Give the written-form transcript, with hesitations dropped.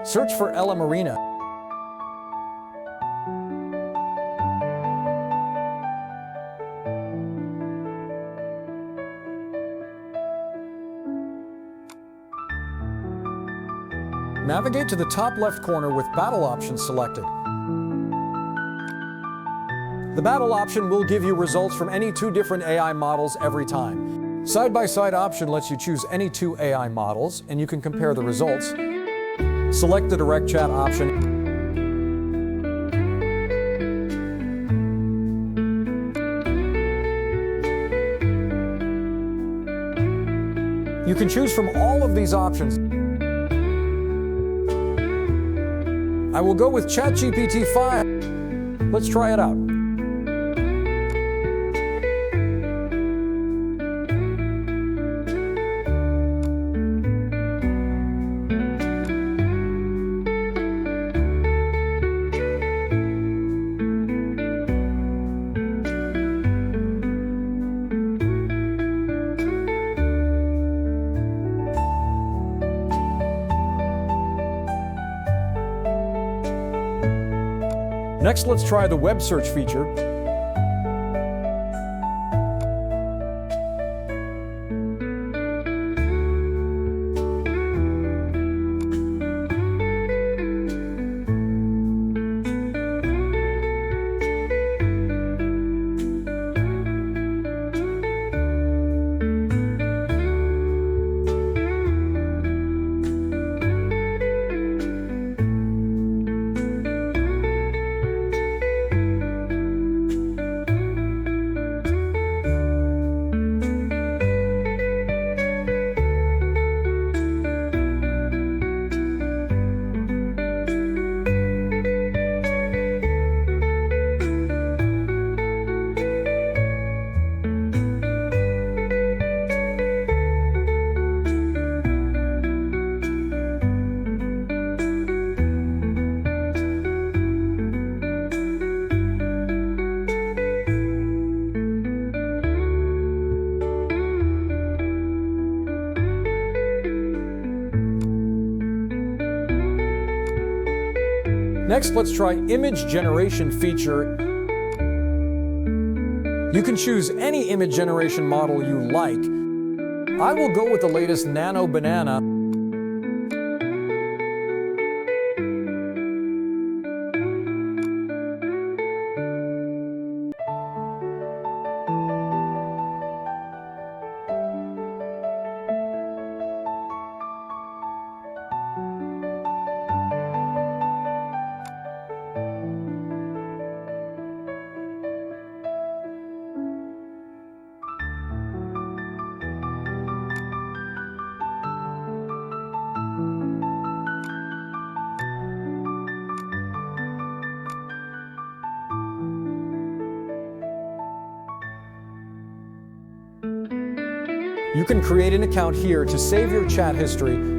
Search for lmarena. Navigate to the top left corner with Battle option selected. The Battle option will give you results from any two different AI models every time. Side-by-side option lets you choose any two AI models, and you can compare the results. Select the Direct Chat option. You can choose from all of these options. I will go with ChatGPT 5. Let's try it out. Next, let's try the web search feature. Next, let's try image generation feature. You can choose any image generation model you like. I will go with the latest Nano Banana. You can create an account here to save your chat history